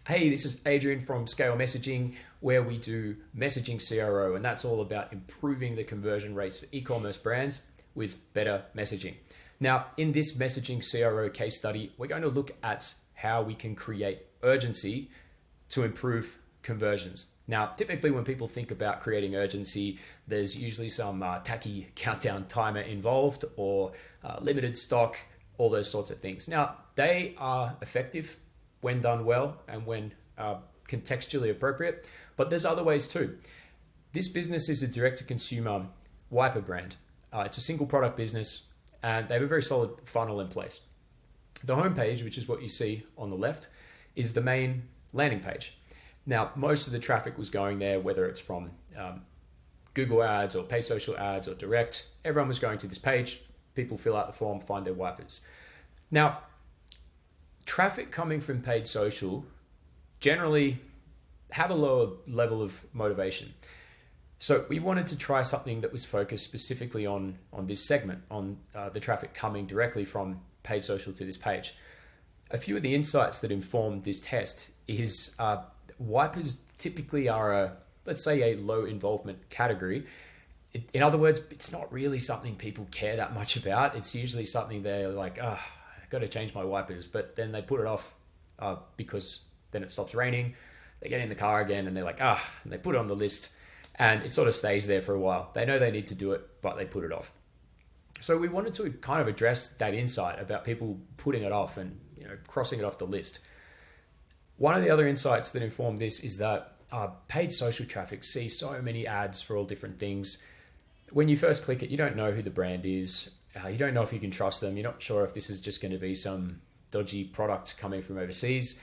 Hey, this is Adrian from Scale Messaging, where we do messaging CRO, and that's all about improving the conversion rates for e-commerce brands with better messaging. Now, in this messaging CRO case study, we're going to look at how we can create urgency to improve conversions. Now, typically when people think about creating urgency, there's usually some tacky countdown timer involved or limited stock, all those sorts of things. Now, they are effective when done well and when contextually appropriate, but there's other ways too. This business is a direct-to-consumer wiper brand. It's a single product business and they have a very solid funnel in place. The homepage, which is what you see on the left, is the main landing page. Now, most of the traffic was going there, whether it's from Google ads or paid social ads or direct. Everyone was going to this page. People fill out the form, find their wipers. Now, traffic coming from paid social generally have a lower level of motivation. So we wanted to try something that was focused specifically on this segment, on the traffic coming directly from paid social to this page. A few of the insights that informed this test is wipers typically are let's say a low involvement category. In other words, it's not really something people care that much about. It's usually something they're like, I got to change my wipers, but then they put it off because then it stops raining. They get in the car again and they're like, and they put it on the list and it sort of stays there for a while. They know they need to do it, but they put it off. So we wanted to kind of address that insight about people putting it off and crossing it off the list. One of the other insights that informed this is that paid social traffic sees so many ads for all different things. When you first click it, you don't know who the brand is. You don't know if you can trust them. You're not sure if this is just going to be some dodgy product coming from overseas.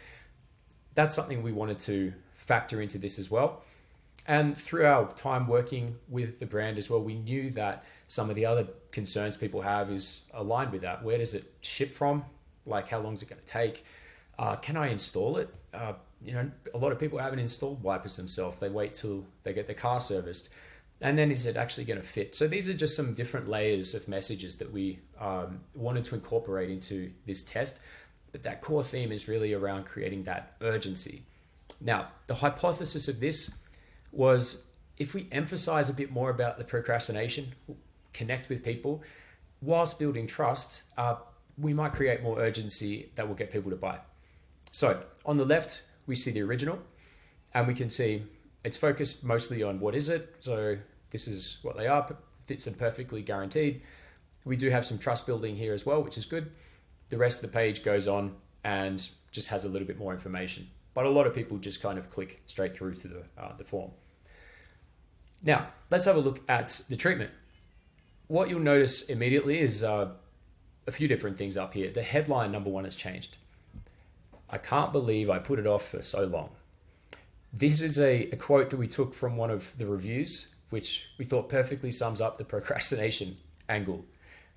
That's something we wanted to factor into this as well. And through our time working with the brand as well, we knew that some of the other concerns people have is aligned with that. Where does it ship from? Like, how long is it going to take? Can I install it? A lot of people haven't installed wipers themselves. They wait till they get their car serviced. And then is it actually going to fit? So these are just some different layers of messages that we wanted to incorporate into this test. But that core theme is really around creating that urgency. Now, the hypothesis of this was if we emphasize a bit more about the procrastination, connect with people, whilst building trust, we might create more urgency that will get people to buy. So on the left, we see the original and we can see it's focused mostly on what is it. So this is what they are, fits and perfectly guaranteed. We do have some trust building here as well, which is good. The rest of the page goes on and just has a little bit more information. But a lot of people just kind of click straight through to the form. Now, let's have a look at the treatment. What you'll notice immediately is a few different things up here. The headline, number one, has changed. I can't believe I put it off for so long. This is a quote that we took from one of the reviews, which we thought perfectly sums up the procrastination angle.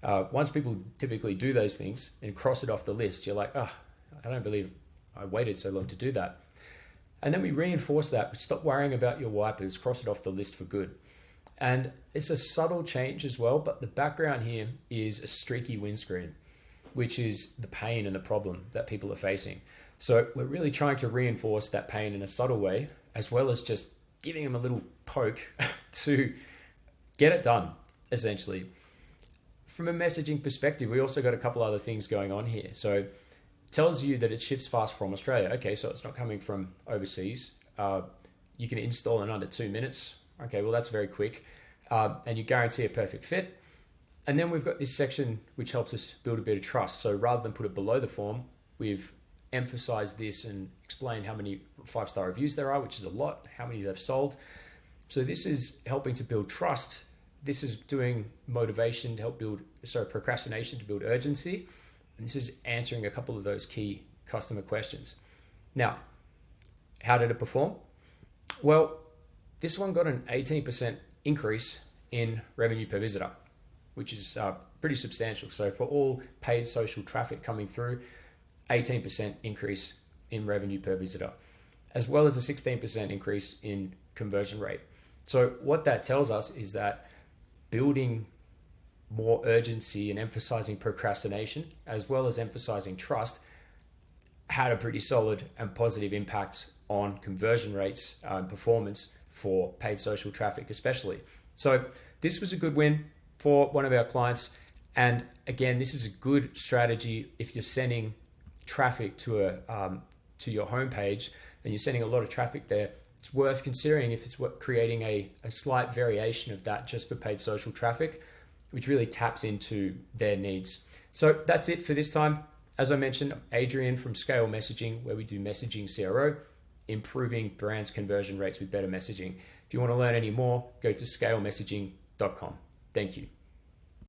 Once people typically do those things and cross it off the list, you're like, I don't believe I waited so long to do that. And then we reinforce that. Stop worrying about your wipers, cross it off the list for good. And it's a subtle change as well, but the background here is a streaky windscreen, which is the pain and the problem that people are facing. So we're really trying to reinforce that pain in a subtle way, as well as just giving them a little poke to get it done, essentially. From a messaging perspective, we also got a couple other things going on here. So it tells you that it ships fast from Australia. Okay, so it's not coming from overseas. You can install in under 2 minutes. Okay, well, that's very quick. And you guarantee a perfect fit. And then we've got this section which helps us build a bit of trust. So rather than put it below the form, we've emphasized this and explained how many 5-star reviews there are, which is a lot, how many they've sold. So this is helping to build trust. This is doing motivation to help build, procrastination to build urgency. And this is answering a couple of those key customer questions. Now, how did it perform? Well, this one got an 18% increase in revenue per visitor, which is pretty substantial. So for all paid social traffic coming through, 18% increase in revenue per visitor, as well as a 16% increase in conversion rate. So what that tells us is that building more urgency and emphasizing procrastination, as well as emphasizing trust, had a pretty solid and positive impact on conversion rates and performance for paid social traffic especially. So this was a good win for one of our clients. And again, this is a good strategy if you're sending traffic to your homepage and you're sending a lot of traffic there. It's worth considering if it's creating a slight variation of that just for paid social traffic, which really taps into their needs. So that's it for this time. As I mentioned, Adrian from Scale Messaging, where we do messaging CRO, improving brands' conversion rates with better messaging. If you want to learn any more, go to scalemessaging.com. Thank you.